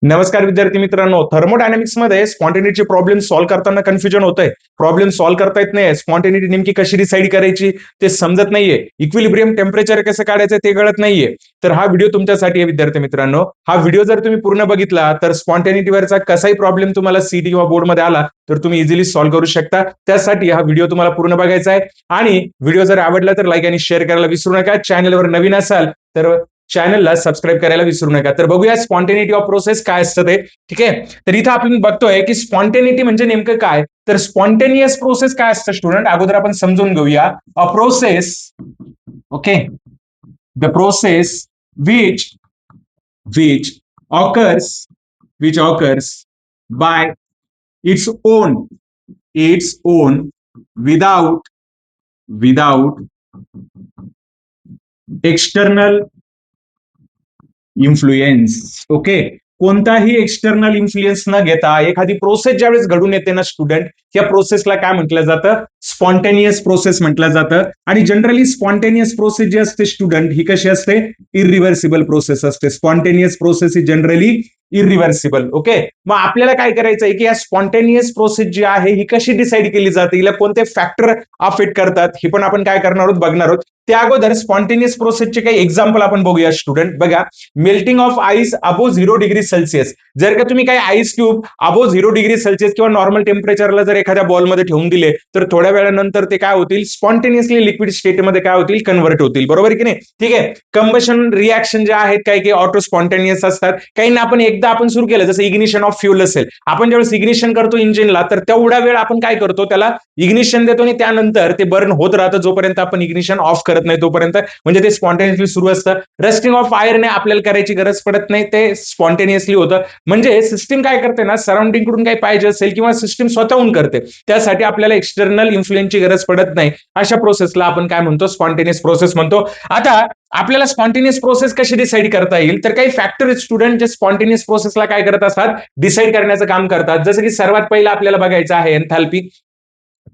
नमस्कार विद्यार्थी मित्रांनो, थर्मोडायनामिक्स मध्ये स्पॉन्टेनिटी प्रॉब्लेम सॉल्व्ह करताना कन्फ्युजन होतंय. प्रॉब्लेम सॉल्व्ह करता येत नाही. स्पॉन्टेनिटी नेमकी कशी डिसाईड करायची ते समजत नाहीये. इक्विलिब्रियम टेम्परेचर कसं काढायचं ते कळत नाहीये. तर हा व्हिडिओ तुमच्यासाठी आहे विद्यार्थी मित्रांनो. हा व्हिडिओ जर तुम्ही पूर्ण बघितला तर स्पॉन्टेनिटीवरचा कसाही प्रॉब्लेम तुम्हाला सीटी किंवा बोर्डमध्ये आला तर तुम्ही इझिली सॉल्व्ह करू शकता. त्यासाठी हा व्हिडिओ तुम्हाला पूर्ण बघायचा आहे. आणि व्हिडिओ जर आवडला तर लाईक आणि शेअर करायला विसरू नका. चॅनलवर नवीन असाल तर चॅनलला सबस्क्राईब करायला विसरू नका. तर बघूया स्पॉन्टेनिटी ऑफ प्रोसेस काय असतं ते. ठीक आहे. तर इथं आपण बघतोय की स्पॉन्टेनिटी म्हणजे नेमकं काय. तर स्पॉन्टेनियस प्रोसेस काय असतं स्टुडंट, अगोदर आपण समजून घेऊया. A process, okay, the process which which occurs which occurs by its own without without external influence. Okay. कोणताही एक्सटर्नल इन्फ्लुएन्स न घेता एखादी प्रोसेस ज्यावेळेस घडून येते ना स्टुडंट, या प्रोसेसला काय म्हटलं जातं, स्पॉन्टेनियस प्रोसेस म्हटलं जातं. आणि जनरली स्पॉन्टेनियस प्रोसेस जी असते स्टुडंट ही कशी असते, इरिव्हर्सिबल प्रोसेस असते. स्पॉन्टेनियस प्रोसेस ही जनरली इरिव्हर्सिबल. ओके. मग आपल्याला काय करायचंय की या स्पॉन्टेनियस प्रोसेस जी आहे ही कशी डिसाईड केली जाते, हिला कोणते फॅक्टर अफेक्ट करतात हे पण आपण काय करणार आहोत, बघणार आहोत. त्या अगोदर स्पॉन्टेनियस प्रोसेसचे काही एक्झाम्पल आपण बघूया स्टुडंट. बघा, melting of ice above 0 degree Celsius. जर का तुम्ही काही आईस क्यूब अबो 0 डिग्री सेल्सिअस किंवा नॉर्मल टेम्परेचरला जर एखाद्या बॉलमध्ये ठेवून दिले तर थोड्या वेळानंतर ते काय होतील, स्पॉन्टेनियसली लिक्विड स्टेटमध्ये काय होतील, कन्व्हर्ट होतील. बरोबर की नाही. ठीक आहे. कंबशन रिॲक्शन जे आहेत काही काही ऑटो स्पॉन्टेनियस असतात, काही आपण एकदा आपण सुरू केलं, जसं इग्निशन ऑफ फ्युल असेल, आपण ज्यावेळेस इग्निशन करतो इंजिनला तर तेवढा वेळ आपण काय करतो, त्याला इग्निशन देतो आणि त्यानंतर ते बर्न होत राहतं जोपर्यंत आपण इग्निशन ऑफ करत नाही तोपर्यंत, म्हणजे ते स्पॉन्टेनियसली सुरू असतं. रस्टिंग ऑफ फायरने आपल्याला करायची गरज पडत नाही, ते स्पॉन्टेनियसली होतं. म्हणजे सिस्टीम काय करते ना, सराउंडिंग कडून काही पाहिजे असेल किंवा सिस्टीम स्वतःहून करते, त्यासाठी आपल्याला एक्सटर्नल इन्फ्लुएन्सची गरज पडत नाही. अशा प्रोसेसला आपण काय म्हणतो, स्पॉन्टेनियस प्रोसेस म्हणतो. आता आपल्याला स्पॉन्टेनियस प्रोसेस कशी डिसाईड करता येईल, तर काही फॅक्टर स्टुडंट जे स्पॉन्टेनियस प्रोसेसला काय करत असतात, डिसाईड करण्याचं काम करतात. जसं की सर्वात पहिलं आपल्याला बघायचं आहे एन्थाल्पी,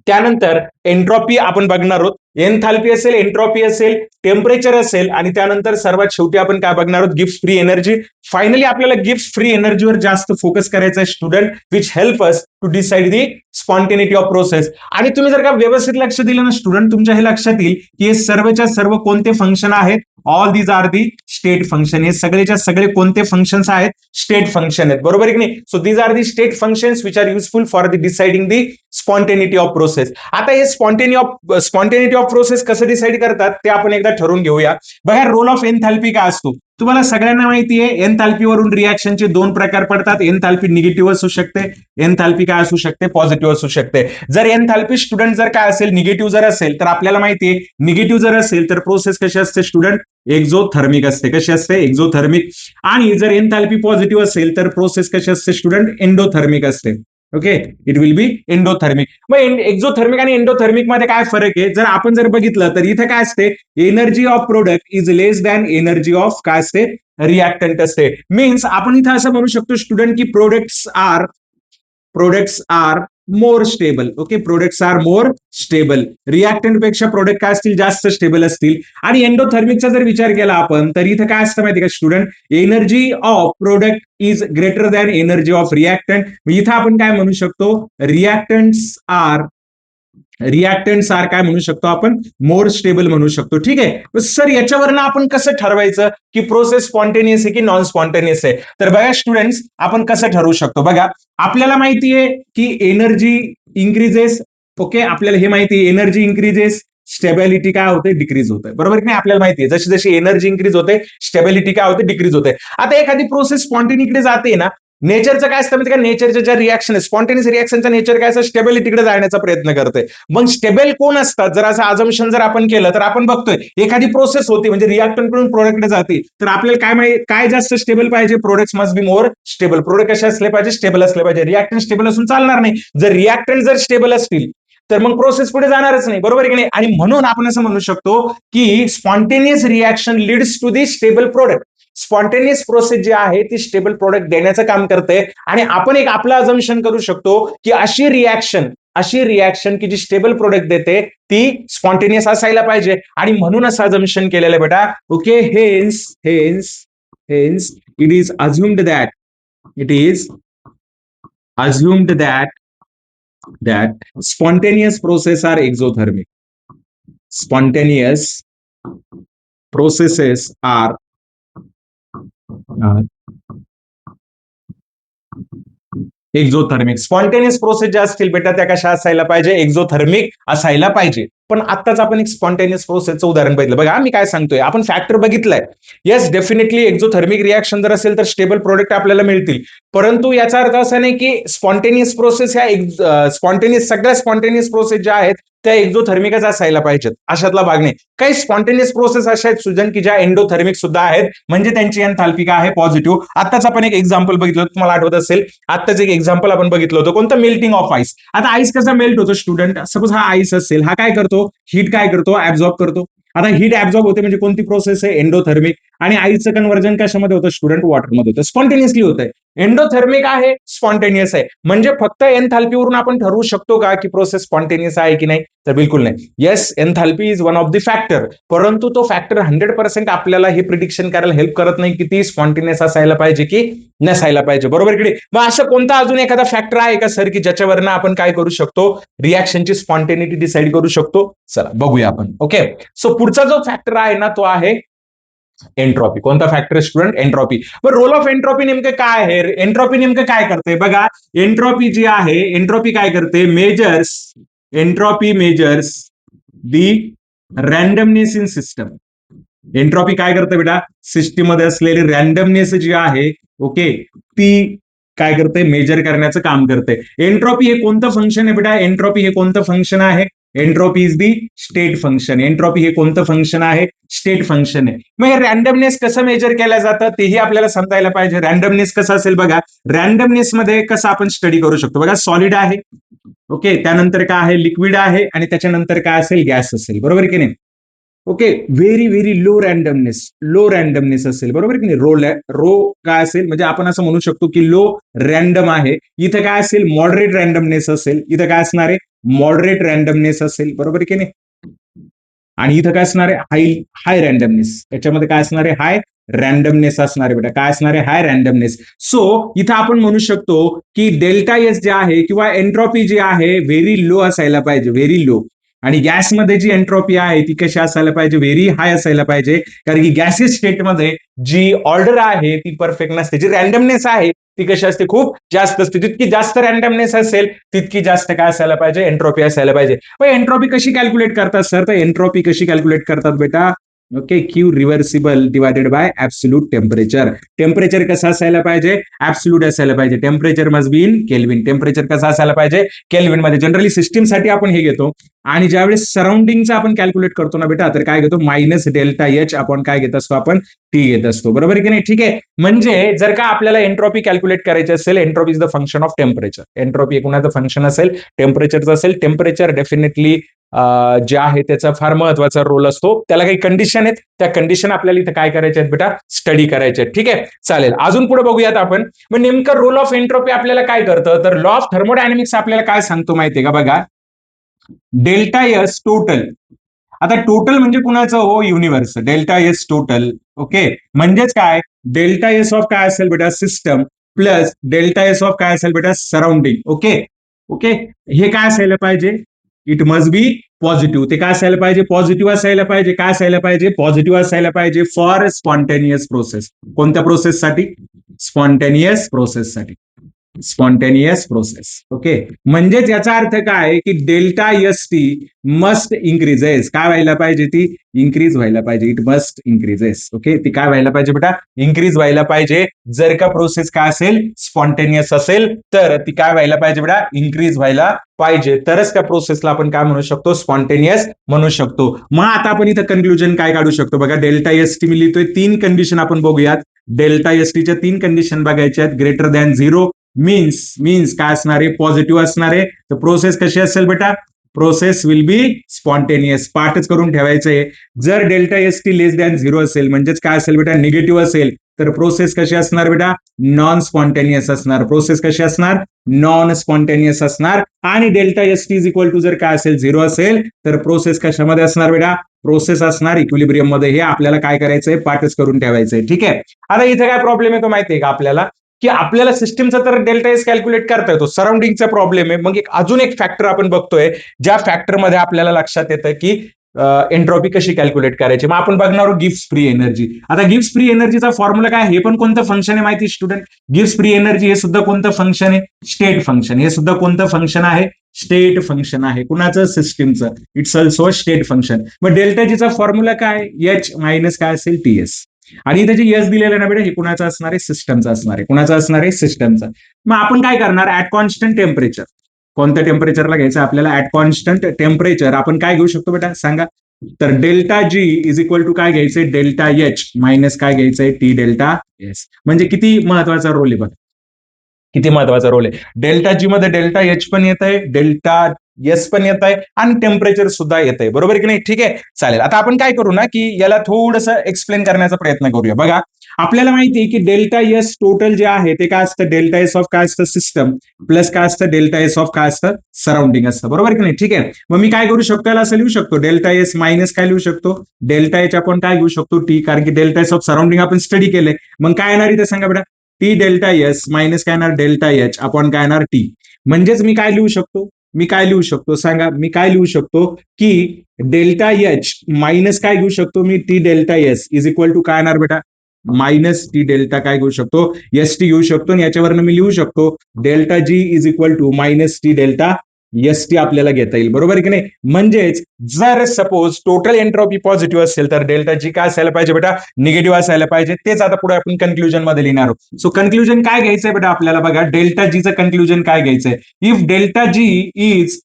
त्यानंतर एंट्रॉपी आपण बघणार आहोत. एन्थाल्पी असेल, एंट्रॉपी असेल, टेम्परेचर असेल, आणि त्यानंतर सर्वात शेवटी आपण काय बघणार आहोत, गिव्स फ्री एनर्जी. फायनली आपल्याला गिव्स फ्री एनर्जीवर जास्त फोकस करायचा आहे student, which help us to decide the spontaneity of process. आणि तुम्ही जर का व्यवस्थित लक्ष दिलं ना स्टुडंट, तुमच्या हे लक्षात येईल की हे सर्वच्या सर्व कोणते फंक्शन आहेत, all these are the state function. हे सगळेच्या सगळे कोणते फंक्शन्स आहेत, स्टेट फंक्शन आहेत. बरोबर की नाही. So these are the state functions which are useful for the deciding the spontaneity of process. आता हे स्पॉन्टेनिटी ऑफ प्रोसेस कसं डिसाईड करतात ते आपण एकदा ठरवून घेऊया. बघा, रोल ऑफ एन्थाल्पी काय असतो तुम्हाला सगळ्यांना माहिती आहे. एन्थाल्पीवरून रिॲक्शनचे दोन प्रकार पडतात. एन्थाल्पी निगेटिव्ह असू शकते, एन्थाल्पी काय असू शकते, पॉझिटिव्ह असू शकते. जर एन्थाल्पी स्टुडंट जर काय असेल, निगेटिव्ह जर असेल, तर आपल्याला माहिती आहे निगेटिव्ह जर असेल तर प्रोसेस कशी असते स्टुडंट, एक्झोथर्मिक असते. कशी असते, एक्झोथर्मिक. आणि जर एन्थाल्पी पॉझिटिव्ह असेल तर प्रोसेस कशी असते स्टुडंट, एंडोथर्मिक असते. Okay, it will be endothermic. मग एक्झोथर्मिक आणि एंडोथर्मिक मध्ये काय फरक आहे, जर आपण जर बघितलं तर इथे काय असते, energy of product is less than energy of काय असते, रिॲक्टंट असते. मीन्स आपण इथे असं म्हणू शकतो स्टुडंट की products are more stable. Okay, products are more stable. Reactant पेक्षा प्रोडक्ट काय असतील, जास्त स्टेबल असतील. आणि एंडोथर्मिकचा जर विचार केला आपण तर इथं काय असतं माहिती का student, energy of product is greater than energy of reactant. इथं आपण काय म्हणू शकतो, रिॲक्टंट्स आर काय म्हणू शकतो आपण, मोर स्टेबल म्हणू शकतो. ठीक आहे सर, याच्यावरनं आपण कसं ठरवायचं की प्रोसेस स्पॉन्टेनियस आहे की नॉन स्पॉन्टेनियस आहे. तर बघा स्टुडंट्स, आपण कसं ठरवू शकतो. बघा, आपल्याला माहिती आहे की एनर्जी इन्क्रीजेस. ओके, आपल्याला हे माहिती आहे, एनर्जी इन्क्रीजेस, स्टेबिलिटी काय होते, डिक्रीज होते. बरोबर की नाही. आपल्याला माहिती आहे जशी जशी एनर्जी इन्क्रीज होते, स्टेबिलिटी काय होते, डिक्रीज होते. आता एखादी प्रोसेस स्पॉन्टेनिकडे जाते ना, नेचरचं काय असतं माहिती का, नेचरच्या ज्या रिॲक्शन आहे, स्पॉन्टेनियस रिॲक्शनचा नेचर काय असं, स्टेबिलिटीकडे जाण्याचा प्रयत्न करते. मग स्टेबल कोण असतात, जर असं अजम्पशन जर आपण केलं तर आपण बघतोय एखादी प्रोसेस होती म्हणजे रिॲक्टंट कडून प्रोडक्टकडे जाते, तर आपल्याला काय जास्त स्टेबल पाहिजे, products must be more stable. Product कसे असले पाहिजे, स्टेबल असले पाहिजे. रिॲक्टंट स्टेबल असून चालणार नाही. जर रिॲक्टंट जर स्टेबल असतील तर मग प्रोसेस पुढे जाणारच नाही. बरोबर की नाही. आणि म्हणून आपण असं म्हणू शकतो की spontaneous reaction leads to the stable product. Spontaneous process जी आहे ती स्टेबल प्रोडक्ट देण्याचं काम करते. आणि आपण एक आपलं अजम्पशन करू शकतो की अशी रिॲक्शन की जी स्टेबल प्रोडक्ट देते ती स्पॉन्टेनियस असायला पाहिजे. आणि म्हणूनच अजम्पशन केलेलं आहे बेटा. Okay, hence it is assumed that It is assumed that spontaneous process are exothermic. Spontaneous processes are exothermic. Spontaneous process ज्या असतील बेटा त्या कशा असायला पाहिजे, एक्झोथर्मिक असायला पाहिजे. पण आताच आपण एक स्पॉन्टेनियस प्रोसेसचं उदाहरण बघितलं. बघा मी काय सांगतोय, आपण फॅक्टर बघितलाय. येस डेफिनेटली एक्झोथर्मिक रिएक्शन जर असेल तर स्टेबल प्रोडक्ट आपल्याला मिळतील. परंतु याचा अर्थ असा नाही की स्पॉन्टेनियस प्रोसेस ह्या स्पॉन्टेनियस सगळ्या स्पॉन्टेनियस प्रोसेस ज्या आहेत त्या एक्झोथर्मिकच असायला पाहिजेत, अशातला भाग नाही. काही स्पॉन्टेनियस प्रोसेस अशा आहेत सुजन की ज्या एंडोथर्मिक सुद्धा आहेत, म्हणजे त्यांची एंथाल्पी काय आहे, पॉझिटिव्ह. आताच आपण एक एक्झाम्पल बघितलं, तुम्हाला आठवत असेल आताच एक एक्झाम्पल आपण बघितलं होतं, कोणतं, मेल्टिंग ऑफ आईस. आता आईस कसा मेल्ट होतो स्टुडंट, सपोज हा आईस असेल, हा काय करतो, हीट काय करतो, ऍब्झॉर्ब करतो. आता हीट ऍब्झॉर्ब होते म्हणजे कोणती प्रोसेस आहे, एंडोथर्मिक. आणि आईसचं कन्व्हर्जन कशामध्ये होतं स्टुडंट, वॉटरमध्ये होतं. स्पॉन्टेनियसली होतंय. एंडोथर्मिक आहे, स्पॉन्टेनियस आहे. म्हणजे फक्त एंथाल्पीवरून आपण ठरवू शकतो का की प्रोसेस स्पॉन्टेनियस आहे की नाही, तर बिलकुल नाही. Yes, enthalpy is one of the factor, परंतु तो फॅक्टर 100% आपल्याला हे प्रिडिक्शन करायला हेल्प करत नाही की ती स्पॉन्टेनियस असायला पाहिजे की नसायला पाहिजे, बरोबर की. मग असं कोणता अजून एखादा फॅक्टर आहे का सर की ज्याच्यावरनं आपण काय करू शकतो, रिॲक्शनची स्पॉन्टेनिटी डिसाईड करू शकतो. चला बघूया आपण. ओके, सो पुढचा जो फॅक्टर आहे ना तो आहे एंट्रॉपी. कोणता फॅक्टर स्टुडंट, एंट्रॉपी. पण रोल ऑफ एंट्रॉपी नेमकं काय आहे, एंट्रॉपी नेमकं काय करते बघा. एंट्रॉपी जी आहे, एंट्रॉपी काय करते, measures, entropy measures the randomness in system. Entropy काय करते बेटा, सिस्टीम मध्ये असलेली रॅन्डमनेस जी आहे, ओके, ती काय करते, मेजर करण्याचं काम करते. एंट्रॉपी हे कोणतं फंक्शन आहे बेटा, एंट्रॉपी हे कोणतं फंक्शन आहे, entropy is the state function. Entropy हे कोणतं फंक्शन आहे, स्टेट फंक्शन आहे. मग हे रॅन्डमनेस कसं मेजर केलं जातं तेही आपल्याला समजायला पाहिजे. रॅन्डमनेस कसं असेल बघा, रॅन्डमनेस मध्ये कसं आपण स्टडी करू शकतो बघा. सॉलिड आहे, ओके, त्यानंतर काय आहे, लिक्विड आहे, आणि त्याच्यानंतर काय असेल, गॅस असेल, बरोबर की नाही. Okay, very very low randomness असेल, बरोबर की नाही. रो काय असेल, म्हणजे आपण असं म्हणू शकतो की लो रॅन्डम आहे. इथं काय असेल, मॉडरेट रॅन्डमनेस असेल. इथं काय असणार आहे, मॉडरेट रॅन्डमनेस असेल, बरोबर की नाही. आणि इथं काय असणार आहे, हाय रॅन्डमनेस. याच्यामध्ये काय असणार आहे, हाय रॅन्डमनेस असणार आहे बेटा. काय असणार आहे, हाय रॅन्डमनेस. सो इथं आपण म्हणू शकतो की डेल्टा एस जे आहे किंवा एंट्रॉपी जी आहे व्हेरी लो असायला पाहिजे, व्हेरी लो. आणि गॅसमध्ये जी एंट्रॉपी आहे ती कशी असायला पाहिजे, व्हेरी हाय असायला पाहिजे. कारण की गॅसेस स्टेटमध्ये जी ऑर्डर आहे ती परफेक्ट नसते, जी रॅन्डमनेस आहे ती कशी असते, खूप जास्त असते. जितकी जास्त रॅन्डमनेस असेल तितकी जास्त काय असायला पाहिजे, एंट्रॉपी असायला पाहिजे. पण एंट्रॉपी कशी कॅल्क्युलेट करतात सर, तर एंट्रॉपी कशी कॅल्क्युलेट करतात बेटा, okay, Q reversible divided by absolute temperature. Temperature कसं असायला पाहिजे, ऍब्सोल्यूट असायला पाहिजे. Temperature must be in kelvin. Temperature कसं असायला पाहिजे, केल्विन मध्ये. जनरली सिस्टीमसाठी आपण हे घेतो. आणि ज्यावेळेस सराउंडिंगचं आपण कॅल्क्युलेट करतो ना बेटा, तर काय घेतो, मायनस डेल्टा एच आपण काय घेत असतो, आपण टी घेत असतो, बरोबर की नाही. ठीक आहे, म्हणजे जर का आपल्याला एंट्रॉपी कॅल्क्युलेट करायची असेल, entropy is the function of temperature. Entropy कुणाचं फंक्शन असेल, टेम्परेचरचं असेल. टेम्परेचर डेफिनेटली जे आहे त्याचा फार महत्वाचा रोल असतो. त्याला काही कंडिशन आहेत, त्या कंडिशन आपल्याला इथं काय करायच्या आहेत बेटा, स्टडी करायचे आहेत. ठीक आहे, चालेल. अजून पुढे बघूयात आपण. मग नेमकं रोल ऑफ एंट्रॉपी आपल्याला काय करतं, तर लॉ ऑफ थर्मोडायनामिक्स आपल्याला काय सांगतो माहितीये का बघा. Delta S total. आता टोटल म्हणजे कुणाचं हो, universe. Delta S total, okay, म्हणजेच काय, डेल्टा एस ऑफ काय असेल बेटा, system, plus delta S of काय असेल बेटा, सराउंडिंग. ओके, ओके, हे काय असायला पाहिजे, इट मस्ट बी पॉझिटिव्ह. ते काय असायला पाहिजे, पॉझिटिव्ह असायला पाहिजे. काय असायला पाहिजे, पॉझिटिव्ह असायला पाहिजे फॉर स्पॉन्टेनियस प्रोसेस. कोणत्या प्रोसेससाठी, स्पॉन्टेनियस प्रोसेससाठी. Spontaneous process, okay. म्हणजेच याचा अर्थ काय की delta S T must increases. काय व्हायला पाहिजे, ती इन्क्रीज व्हायला पाहिजे. It must increases, okay. ती काय व्हायला पाहिजे बेटा, इन्क्रीज व्हायला पाहिजे. जर का प्रोसेस काय असेल, स्पॉन्टेनियस असेल तर ती काय व्हायला पाहिजे बेटा, इन्क्रीज व्हायला पाहिजे. तरच त्या प्रोसेसला आपण काय म्हणू शकतो, स्पॉन्टेनियस म्हणू शकतो. मग आता आपण इथं कन्क्लुजन काय काढू शकतो बघा. डेल्टा एस टी मी लिहितोय, 3 कंडिशन आपण बघूयात. डेल्टा एस टीच्या 3 कंडिशन बघायच्या आहेत. ग्रेटर दॅन 0 मीन्स काय असणार आहे, पॉझिटिव्ह असणार आहे. तर प्रोसेस कशी असेल बेटा, प्रोसेस विल बी स्पॉन्टेनियस. पाठच करून ठेवायचं आहे. जर डेल्टा एस टी लेस दॅन 0 असेल, म्हणजेच काय असेल बेटा, निगेटिव्ह असेल, तर प्रोसेस कशी असणार बेटा, नॉन स्पॉन्टेनियस असणार. प्रोसेस कशी असणार, नॉन स्पॉन्टेनियस असणार. आणि delta S T is equal to जर काय असेल, 0 असेल, तर प्रोसेस कशामध्ये असणार बेटा, प्रोसेस असणार इक्विलिब्रियम मध्ये. हे आपल्याला काय करायचंय, पाठच करून ठेवायचंय. ठीक आहे, आता इथे काय प्रॉब्लेम येतो माहितीये का आपल्याला, की आपल्याला सिस्टीमचा तर डेल्टा एस कॅल्क्युलेट करता येतो, सराउंडिंगचा प्रॉब्लेम आहे. मग अजून एक फॅक्टर आपण बघतोय, ज्या फॅक्टरमध्ये आपल्याला लक्षात येतं की एंट्रॉपी कशी कॅल्क्युलेट करायची. मग आपण बघणार आहोत गिव्स फ्री एनर्जी. आता गिव्स फ्री एनर्जीचा फॉर्म्युला काय, हे पण कोणतं फंक्शन आहे माहिती स्टुडंट? गिव्स फ्री एनर्जी हे सुद्धा कोणतं फंक्शन आहे? State function. हे सुद्धा कोणतं फंक्शन आहे? स्टेट फंक्शन आहे. कुणाचं? सिस्टीमचं. It's also state function. मग डेल्टा जीचा फॉर्म्युला काय? एच मायनस काय असेल? टीएस. आणि इथे जे एस दिलेलं ना बेटा, हे कुणाचं असणार आहे? सिस्टमचं असणार आहे. कुणाचं असणार आहे? सिस्टमचं. मग आपण काय करणार? At constant temperature. कोणत्या टेम्परेचरला घ्यायचं आपल्याला? At constant temperature. आपण काय घेऊ शकतो बेटा सांगा? तर delta G is equal to काय घ्यायचंय? डेल्टा एच मायनस काय घ्यायचंय? T delta S. म्हणजे किती महत्वाचा रोल आहे बघा, किती महत्वाचा रोल आहे. डेल्टा जी मध्ये डेल्टा एच पण येत आहे, डेल्टा एस पण येत आहे आणि टेम्परेचर सुद्धा येत आहे. बरोबर की नाही? ठीक आहे, चालेल. आता आपण काय करू ना, की याला थोडंसं एक्सप्लेन करण्याचा प्रयत्न करूया. बघा, आपल्याला माहिती आहे की डेल्टा एस टोटल जे आहे ते काय असतं? डेल्टा एस ऑफ काय असतं? सिस्टम प्लस काय असतं? डेल्टा एस ऑफ काय असतं? सराउंडिंग असतं. बरोबर की नाही? ठीक आहे. मग मी काय करू शकतो? याला असं लिहू शकतो, डेल्टा एस मायनस काय लिहू शकतो? डेल्टा एच आपण काय घेऊ शकतो? टी. कारण की डेल्टा एस ऑफ सराउंडिंग आपण स्टडी केलंय. मग काय येणार इथे सांगा बेटा? टी डेल्टा एस मायनस काय येणार? डेल्टा एच अपॉन काय येणार? टी. म्हणजेच मी काय लिहू शकतो? मी काय लिहू शकतो सांगा? मी काय लिहू शकतो की डेल्टा एच मायनस काय घेऊ शकतो मी? T delta S is equal to काय येणार बेटा? मायनस टी डेल्टा काय घेऊ शकतो? एस टी घेऊ शकतो. आणि याच्यावरनं मी लिहू शकतो delta G is equal to minus T delta S T आपल्याला घेता येईल. बरोबर की नाही? म्हणजेच जर सपोज टोटल एंट्रॉपी पॉझिटिव्ह असेल तर डेल्टा जी काय असायला पाहिजे बेटा? निगेटिव्ह असायला पाहिजे. तेच आता पुढे आपण कन्क्लुजन मध्ये लिहिणार आहोत. सो कन्क्लुजन काय घ्यायचंय बेटा आपल्याला? बघा, डेल्टा जीचं कन्क्लुजन काय घ्यायचंय? If delta G is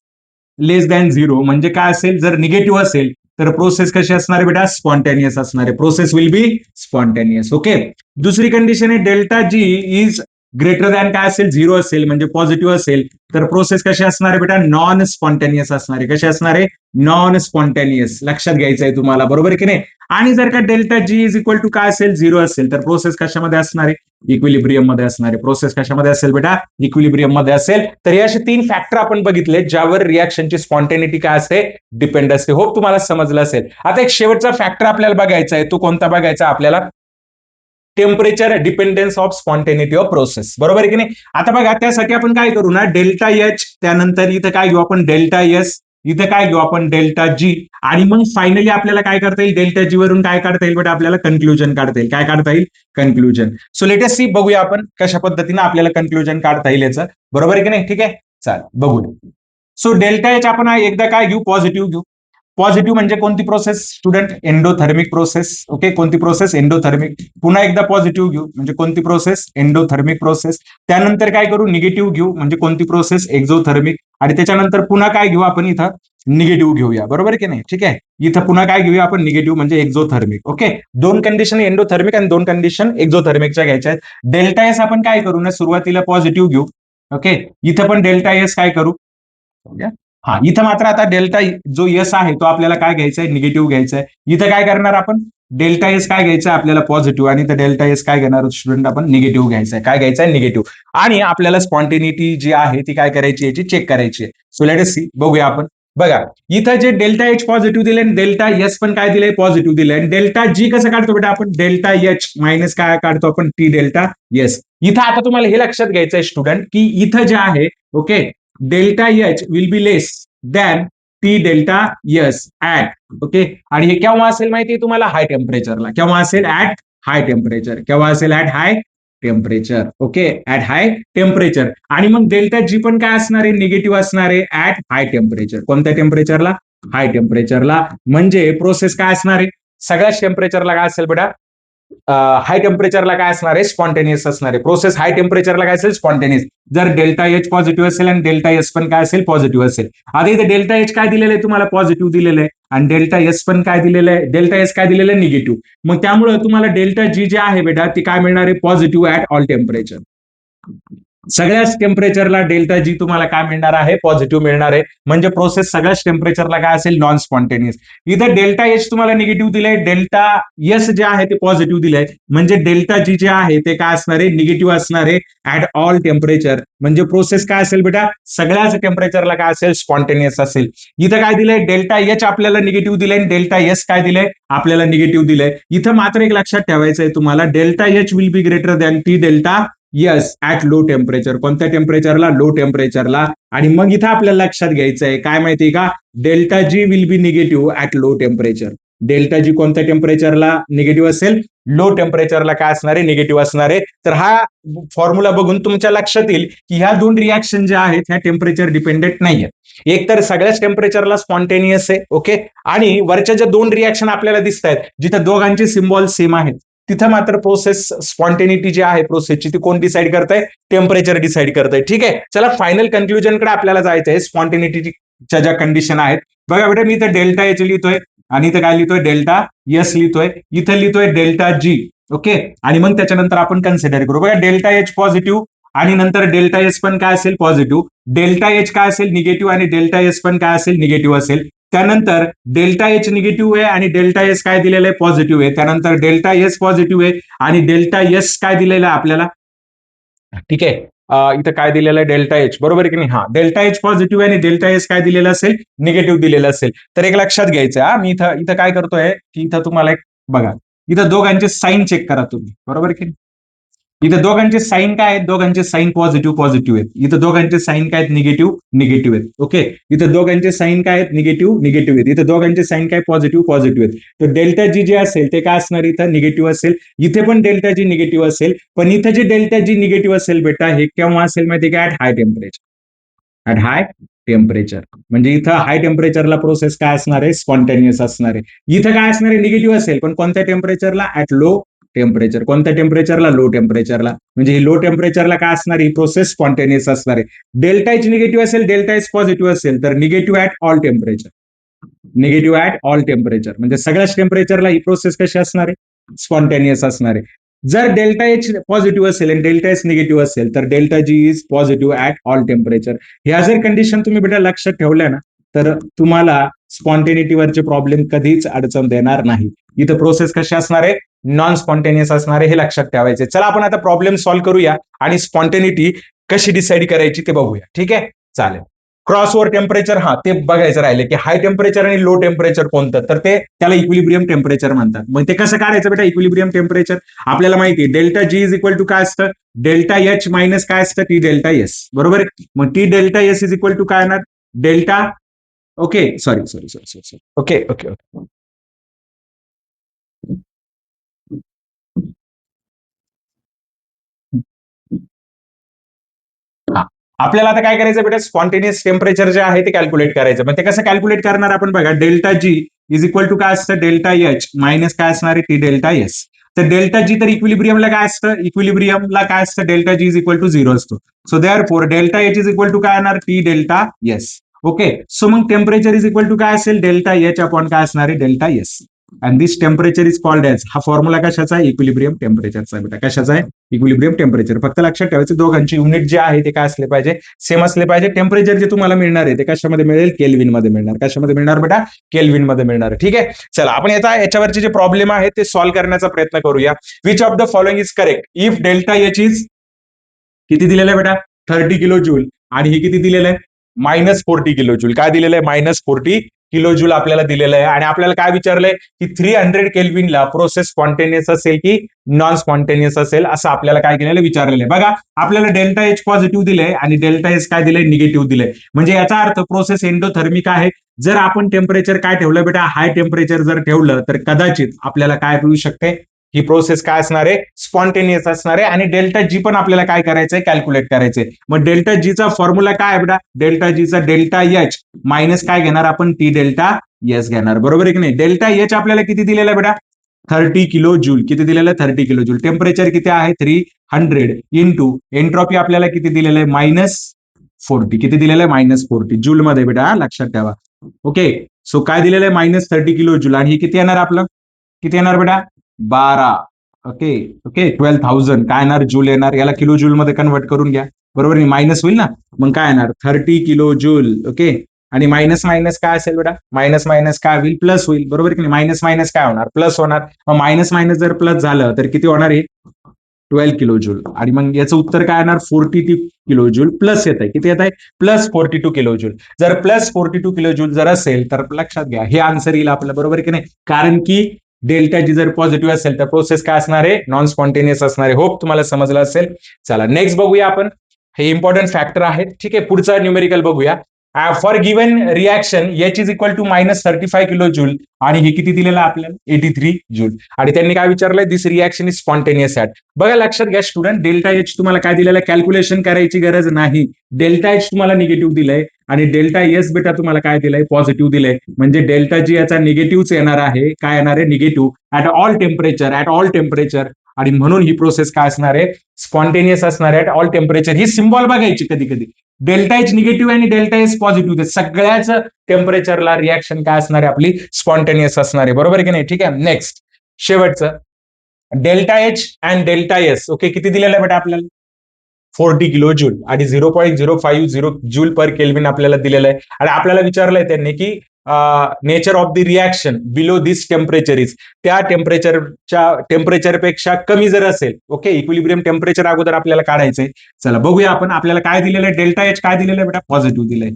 less than zero, म्हणजे काय असेल? जर निगेटिव्ह असेल तर प्रोसेस कशी असणार आहे बेटा? स्पॉन्टेनियस असणार आहे. Process will be spontaneous. Okay. दुसरी कंडिशन आहे delta G is greater than काय असेल? झिरो असेल, म्हणजे पॉझिटिव्ह असेल तर प्रोसेस कशी असणार आहे बेटा? नॉन स्पॉन्टेनियस असणार आहे. कशी असणार आहे? Non spontaneous. लक्षात घ्यायचं आहे तुम्हाला. बरोबर की नाही? आणि जर का delta G is equal to काय असेल? झिरो असेल तर प्रोसेस कशामध्ये असणार आहे? इक्विलिब्रियम मध्ये असणार आहे. प्रोसेस कशामध्ये असेल बेटा? इक्विलिब्रियम मध्ये असेल. तर हे असे 3 फॅक्टर आपण बघितले ज्यावर रिएक्शनची स्पॉन्टेनिटी काय असते? डिपेंड असते. होप तुम्हाला समजलं असेल. आता एक शेवटचा फॅक्टर आपल्याला बघायचा आहे. तो कोणता बघायचा आपल्याला? Temperature dependence of spontaneity of process. बरोबर की नाही? आता बघा, त्यासाठी आपण काय करू ना, डेल्टा एच, त्यानंतर इथं काय घेऊ आपण? डेल्टा एस, इथं काय घेऊ आपण? Delta G. आणि मग फायनली आपल्याला काय करता येईल? डेल्टा जी वरून काय काढता येईल बेटा? आपल्याला कन्क्लुजन काढता येईल. काय काढता येईल? Conclusion. So let us see, बघूया आपण कशा पद्धतीने आपल्याला कन्क्लुजन काढता येईल याचं. बरोबर आहे की नाही? ठीक आहे, चाल बघूया. सो डेल्टा एच आपण एकदा काय घेऊ? पॉझिटिव्ह घेऊ. पॉझिटिव्ह म्हणजे कोणती process student? Endothermic process. Okay, कोणती प्रोसेस? एंडोथर्मिक. पुन्हा एकदा पॉझिटिव्ह घेऊ, म्हणजे कोणती प्रोसेस? Endothermic process. त्यानंतर काय करू? निगेटिव्ह घेऊ, म्हणजे कोणती प्रोसेस? एक्झोथर्मिक. आणि त्याच्यानंतर पुन्हा काय घेऊ आपण इथं? निगेटिव्ह घेऊया. बरोबर की नाही? ठीक आहे. इथं पुन्हा काय घेऊया आपण? निगेटिव्ह, म्हणजे एक्झोथर्मिक. ओके, 2 कंडिशन एंडोथर्मिक आणि 2 कंडिशन एक्झोथर्मिकच्या घ्यायच्या आहेत. डेल्टा एस आपण काय करू ना, सुरुवातीला पॉझिटिव्ह घेऊ. ओके, इथं पण डेल्टा एस काय करू? हा, इथं मात्र आता डेल्टा जो एस आहे तो आपल्याला काय घ्यायचा आहे? निगेटिव्ह घ्यायचा आहे. इथं काय करणार आपण? डेल्टा एस काय घ्यायचं आहे आपल्याला? पॉझिटिव्ह. आणि इथं डेल्टा एस काय घेणार स्टुडंट आपण? निगेटिव्ह घ्यायचं आहे. काय घ्यायचं आहे? निगेटिव्ह. आणि आपल्याला स्पॉन्टेनिटी जी आहे ती काय करायची? याची चेक करायची आहे. सो लेट अस सी, बघूया आपण. बघा, इथं जे डेल्टा एच पॉझिटिव्ह दिले आणि डेल्टा एस पण काय दिले? पॉझिटिव्ह दिले. आणि डेल्टा जी कसं काढतो बेटा आपण? डेल्टा एच मायनस काय काढतो आपण? T delta S. इथं आता तुम्हाला हे लक्षात घ्यायचं आहे स्टुडंट, की इथं जे आहे, okay, delta H will be less than T delta S at, okay. आणि हे केव्हा असेल माहिती आहे तुम्हाला? हाय टेम्परेचरला. केव्हा असेल? At high temperature. केव्हा असेल? At high temperature. Okay, at high temperature. आणि मग डेल्टा जी पण काय असणार आहे? निगेटिव्ह असणार आहे ऍट हाय टेम्परेचर. कोणत्या टेम्परेचरला? हाय टेम्परेचरला. म्हणजे प्रोसेस काय असणार आहे? सगळ्याच टेम्परेचरला काय असेल बेटा? हाय टेम्परेचरला काय असणार आहे? स्पॉन्टेनियस असणार आहे. प्रोसेस हाय टेम्परेचरला काय असेल? स्पॉन्टेनियस. जर डेल्टा एच पॉझिटिव्ह असेल आणि डेल्टा एस पण काय असेल? पॉझिटिव्ह असेल. आता इथे डेल्टा एच काय दिलेलं आहे तुम्हाला? पॉझिटिव्ह दिलेलं आहे. आणि डेल्टा एस पण काय दिलेलं आहे? डेल्टा एस काय दिलेलं आहे? निगेटिव्ह. मग त्यामुळे तुम्हाला डेल्टा जी जे आहे बेटा ती काय मिळणार आहे? Positive at all temperature. सगळ्याच टेम्परेचरला डेल्टा जी तुम्हाला काय मिळणार आहे? पॉझिटिव्ह मिळणार आहे. म्हणजे प्रोसेस सगळ्याच टेम्परेचरला काय असेल? Non spontaneous. इथं डेल्टा एच तुम्हाला निगेटिव्ह दिलंय, डेल्टा एस जे आहे ते पॉझिटिव्ह दिलंय. म्हणजे डेल्टा जी जे आहे ते काय असणार आहे? निगेटिव्ह असणार आहे ऍट ऑल टेम्परेचर. म्हणजे प्रोसेस काय असेल बेटा? सगळ्याच टेम्परेचरला काय असेल? स्पॉन्टेनियस असेल. इथं काय दिलंय? डेल्टा एच आपल्याला निगेटिव्ह दिलंय, डेल्टा एस काय दिलंय? आपल्याला निगेटिव्ह दिलंय. इथं मात्र एक लक्षात ठेवायचं आहे तुम्हाला, delta H will be greater than T delta yes, at low temperature. कोणत्या टेम्परेचरला? लो टेम्परेचरला. आणि मग इथं आपल्याला लक्षात घ्यायचं आहे काय माहितीये का? Delta G will be negative at low temperature. Delta G कोणत्या टेम्परेचरला निगेटिव्ह असेल? लो टेम्परेचरला काय असणार आहे? निगेटिव्ह असणार आहे. तर हा फॉर्म्युला बघून तुमच्या लक्षात येईल की ह्या दोन रिॲक्शन ज्या आहेत ह्या टेम्परेचर डिपेंडेंट नाहीये. एक तर सगळ्याच टेम्परेचरला स्पॉन्टेनियस आहे, ओके. आणि वरच्या ज्या दोन रिॲक्शन आपल्याला दिसत आहेत जिथं दोघांचे सिम्बॉल सेम आहेत तिथं मात्र प्रोसेस स्पॉन्टेनिटी जी आहे प्रोसेसची ती कोण डिसाइड करताय? टेम्परेचर डिसाइड करताय. ठीक आहे, चला फायनल कन्क्लुजनकडे आपल्याला जायचं आहे. स्पॉन्टेनिटीच्या ज्या कंडिशन आहेत बघा बेटा, मी इथं डेल्टा एच लिहितोय आणि इथं काय लिहितोय? डेल्टा एस लिहितोय. इथं लिहितोय डेल्टा जी, ओके. आणि मग त्याच्यानंतर आपण कन्सिडर करू. बघा, डेल्टा एच पॉझिटिव्ह आणि नंतर डेल्टा एस पण काय असेल? पॉझिटिव्ह. डेल्टा एच काय असेल? निगेटिव्ह. आणि डेल्टा एस पण काय असेल? निगेटिव्ह असेल. त्यानंतर डेल्टा एच निगेटिव्ह आहे आणि डेल्टा एस काय दिलेलं आहे? पॉझिटिव्ह आहे. त्यानंतर डेल्टा एस पॉझिटिव्ह आहे आणि डेल्टा एस काय दिलेलं आहे आपल्याला? ठीक आहे, इथं काय दिलेलं आहे? डेल्टा एच, बरोबर आहे की नाही? हा, डेल्टा एच पॉझिटिव्ह आहे आणि डेल्टा एस काय दिलेलं असेल? निगेटिव्ह दिलेलं असेल. तर एक लक्षात घ्यायचं, हा, मी इथं इथं काय करतोय की इथं तुम्हाला एक बघा, इथं दोघांचे साईन चेक करा तुम्ही, बरोबर आहे की नाही? इथं दोघांचे साईन काय आहेत? दोघांचे साईन पॉझिटिव्ह पॉझिटिव्ह आहेत. इथं दोघांचे साईन काय आहेत? निगेटिव्ह निगेटिव्ह आहेत, ओके. इथं दोघांचे साईन काय आहेत? निगेटिव्ह निगेटिव्ह आहेत. इथं दोघांचे साईन काय? पॉझिटिव्ह पॉझिटिव्ह आहेत. तर डेल्टा जी जे असेल ते काय असणार? इथं निगेटिव्ह असेल. इथे पण डेल्टा जी निगेटिव्ह असेल. पण इथं जे डेल्टा जी निगेटिव्ह असेल बेटा, हे केव्हा असेल माहिती का? At high temperature. At high temperature म्हणजे इथं हाय टेम्परेचरला प्रोसेस काय असणार आहे? स्पॉन्टेनियस असणार आहे. इथं काय असणार आहे? निगेटिव्ह असेल. पण कोणत्या टेम्परेचरला? At low temperature. कोणत्या टेम्परेचरला? लो टेम्परेचरला. म्हणजे लो टेम्परेचरला काय असणार? ही प्रोसेस स्पॉन्टेनियस असणार आहे. डेल्टा एच निगेटिव्ह असेल, डेल्टा एच पॉझिटिव्ह असेल तर negative at all temperature. Negative at all temperature म्हणजे सगळ्याच टेम्परेचरला ही प्रोसेस कशी असणार आहे? स्पॉन्टेनियस असणार आहे. जर डेल्टा एच पॉझिटिव्ह असेल आणि डेल्टा एच निगेटिव्ह असेल तर delta G is positive at all temperature. ह्या जर कंडिशन तुम्ही बेटा लक्षात ठेवल्या ना तर तुम्हाला स्पॉन्टेनिटीवरचे प्रॉब्लेम कधीच अडचण देणार नाही. इथं प्रोसेस कशी असणार आहे? नॉन स्पॉन्टेनियस असणार आहे, हे लक्षात ठेवायचे. चला आपण आता प्रॉब्लेम सॉल्व्ह करूया आणि स्पॉन्टेनिटी कशी डिसाईड करायची ते बघूया. ठीक आहे, चालेल. क्रॉसओव्हर टेम्परेचर, हा ते बघायचं राहिले की हाय टेम्परेचर आणि लो टेम्परेचर कोणतं, तर ते त्याला इक्विलिब्रियम टेम्परेचर म्हणतात. मग ते कसं काढायचं बेटा इक्विलिब्रियम टेम्परेचर? आपल्याला माहिती आहे delta G is equal to काय असतं? डेल्टा एच मायनस काय असतं? टी डेल्टा एस, बरोबर. मग T delta S is equal to काय येणार? Delta, okay, sorry sorry sorry sorry, okay okay okay. हा. आपल्याला आता काय करायचं बेटा? स्पॉन्टेनियस टेम्परेचर जे आहे ते कॅल्क्युलेट करायचं. मग ते कसं कॅल्क्युलेट करणार आपण बघा, delta G is equal to काय असतं? डेल्टा एच मायनस काय असणार आहे? T delta S. तर डेल्टा जी तर इक्विलिब्रियमला काय असतं? इक्विलिब्रियमला काय असतं? Delta G is equal to zero असतो. So therefore delta H is equal to काय येणार? T delta S. Okay, so मग टेम्परेचर इज इक्वल टू काय असेल? डेल्टा एच अपॉन काय असणार आहे? Delta S. And this temperature is called age, हा फॉर्म्युला कशाचा आहे? इक्विलिब्रियम टेम्परेचरचा बेटा. कशाचा आहे? Equilibrium temperature. फक्त लक्षात ठेवायचं दोघांची युनिट जे आहे ते काय असले पाहिजे? सेम असले पाहिजे. टेम्परेचर जे तुम्हाला मिळणार आहे ते कशामध्ये मिळेल? केल्विन मध्ये मिळणार. कशामध्ये मिळणार बेटा? केल्विन मध्ये मिळणार. ठीक आहे, चला आपण याच्यावरचे जे प्रॉब्लेम आहे ते सॉल्व्ह करण्याचा प्रयत्न करूया. Which of the following is correct if delta H is किती दिलेलं आहे बेटा? 30 किलो जूल. आणि हे किती दिलेलं आहे? -40 किलो जूल. काय दिलेलं आहे? -40 किलो जूल आपल्याला दिलेलं आहे. आणि आपल्याला काय विचारलंय की 300 केल्विनला प्रोसेस स्पॉन्टेनियस असेल की नॉन स्पॉन्टेनियस असेल, असं आपल्याला काय केलेलं विचारलेलं आहे. बघा, आपल्याला डेल्टा एच पॉझिटिव्ह दिलंय आणि डेल्टा एस काय दिलंय? निगेटिव्ह दिलंय. म्हणजे याचा अर्थ प्रोसेस एंडोथर्मिक आहे. जर आपण टेम्परेचर काय ठेवलं बेटा? हाय टेम्परेचर जर ठेवलं तर कदाचित आपल्याला काय मिळू शकते? ही प्रोसेस काय असणार आहे? स्पॉन्टेनियस असणार आहे. आणि डेल्टा जी पण आपल्याला काय करायचंय? कॅल्क्युलेट करायचंय. मग डेल्टा जीचा फॉर्म्युला काय आहे बेटा? डेल्टा जीचा डेल्टा एच मायनस काय घेणार आपण? टी डेल्टा एस घेणार, बरोबर आहे की नाही? डेल्टा एच आपल्याला किती दिलेला आहे बेटा? 30 किलो जूल. किती दिलेलं आहे? 30 किलो जूल. टेम्परेचर किती आहे? 300 इंटू एंट्रॉपी आपल्याला किती दिलेलं आहे? -40. किती दिलेलं आहे? -40 जूल मध्ये बेटा, लक्षात ठेवा. ओके, सो काय दिलेलं आहे? -30 किलो जूल. आणि हे किती येणार आपलं? किती येणार बेटा? 12. ओके ओके, 12,000 काय येणार? जूल येणार. याला किलो जूल मध्ये कन्वर्ट करून घ्या, बरोबर नाही? मायनस होईल ना, मग काय येणार? 30 किलो जूल. ओके, आणि मायनस मायनस काय असेल बेटा? मायनस मायनस काय होईल? प्लस होईल, बरोबर की नाही? मायनस मायनस काय होणार? प्लस होणार. मग मायनस मायनस जर प्लस झालं तर किती होणार आहे? 12 किलो जूल. आणि मग याचं उत्तर काय येणार? 42 किलो जूल प्लस येत आहे. किती येत आहे? +42 किलो जूल. जर +42 किलो जूल जर असेल तर लक्षात घ्या हे आन्सर येईल आपलं, बरोबर की नाही? कारण की डेल्टा जी जर पॉझिटिव्ह असेल तर प्रोसेस काय असणार आहे, नॉन स्पॉन्टेनियस असणार आहे. होप तुम्हाला समजलं असेल. चला नेक्स्ट बघूया आपण. हे इम्पॉर्टंट फॅक्टर आहेत. ठीक आहे, पुढचा न्यूमेरिकल बघूया. For given reaction H is equal to -35 kilo joule आणि हे किती दिलेलं आहे आपल्याला, 83 जूल. आणि त्यांनी काय विचारलंय, दिस रिॲक्शन इज स्पॉन्टेनियस ॲट. बघा लक्षात घ्या स्टुडंट, डेल्टा एच तुम्हाला काय दिलेलं आहे, कॅल्क्युलेशन करायची गरज नाही. डेल्टा एच तुम्हाला निगेटिव्ह दिलंय आणि डेल्टा एस बेटा तुम्हाला काय दिलंय, पॉझिटिव्ह दिलंय. म्हणजे डेल्टा जी याचा निगेटिव्हच येणार आहे. काय येणार आहे, negative at all temperature, at all temperature. आणि म्हणून ही प्रोसेस काय असणार आहे, स्पॉन्टेनियस असणार आहे at all temperature. He symbol बघायची कधी कधी, डेल्टा एच निगेटिव्ह आणि डेल्टा एस पॉझिटिव्ह, सगळ्याच टेम्परेचरला रिॲक्शन काय असणार आहे आपली, स्पॉन्टेनियस असणार आहे. बरोबर की नाही. ठीक आहे, नेक्स्ट शेवटचं, delta H and delta S. Okay, किती दिलेलं आहे बेटा आपल्याला, 40 किलो जूल आणि 0.050 जूल पर केल्विन आपल्याला दिलेलं आहे. आणि आपल्याला विचारलंय त्यांनी की nature of the reaction below this temperature is, त्या टेम्परेचरपेक्षा कमी जर असेल. ओके, इक्विलिब्रियम टेम्परेचर अगोदर आपल्याला काढायचंय. चला बघूया आपण. आपल्याला काय दिलेलं आहे, डेल्टा एच काय दिलेलं आहे बेटा, पॉझिटिव्ह दिलंय.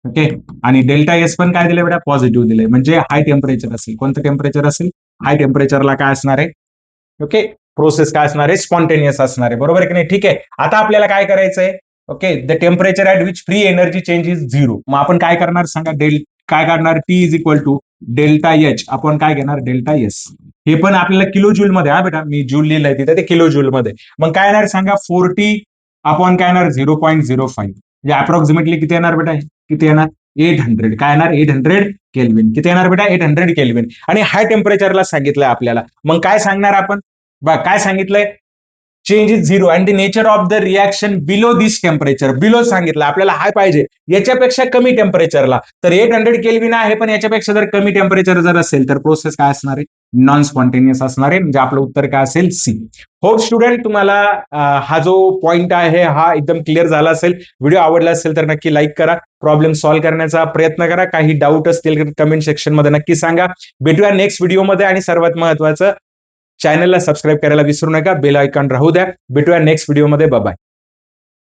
ओके, आणि डेल्टा एस पण काय दिलंय बेटा, पॉझिटिव्ह दिलंय. म्हणजे हाय टेम्परेचर असेल. कोणतं टेम्परेचर असेल, हाय टेम्परेचरला काय असणार आहे, ओके, प्रोसेस काय असणार आहे, स्पॉन्टेनियस असणार आहे. बरोबर की नाही. ठीक आहे, आता आपल्याला काय करायचंय, okay, the temperature at which free energy change is 0. मग आपण काय करणार सांगा, काय करणार, T is equal to delta H आपण काय घेणार, डेल्टा एस. हे पण आपल्याला किलो जूल मध्ये, हा बेटा मी जूल लिहिलंय तिथे, ते किलो जूल मध्ये. मग काय येणार सांगा, 40 आपण काय येणार, 0.05, म्हणजे अप्रॉक्सिमेटली किती येणार बेटा, किती येणार, 800. काय येणार, 800 केल्विन. किती येणार बेटा, 800 केल्विन. आणि हाय टेम्परेचरला सांगितलंय आपल्याला. मग काय सांगणार आपण, बघ काय सांगितलंय, change is 0 and the nature of the reaction below this temperature. Below सांगितलं आपल्याला, हाय पाहिजे, याच्यापेक्षा कमी टेम्परेचरला. तर 800 केल्विन आहे, पण याच्यापेक्षा जर कमी टेम्परेचर जर असेल तर प्रोसेस काय असणार आहे, नॉन स्पॉन्टेनियस असणार आहे. म्हणजे आपलं उत्तर काय असेल, सी. होप स्टुडंट तुम्हाला हा जो पॉइंट आहे हा एकदम क्लिअर झाला असेल. व्हिडिओ आवडला असेल तर नक्की लाईक करा, प्रॉब्लेम सॉल्व्ह करण्याचा प्रयत्न करा. काही डाऊट असतील कमेंट सेक्शन मध्ये नक्की सांगा. भेटूया नेक्स्ट व्हिडिओमध्ये. आणि सर्वात महत्वाचं, चॅनलला सबस्क्राईब करायला विसरू नका, बेल आयकॉन राहू द्या. भेटूया नेक्स्ट व्हिडिओमध्ये. बाय.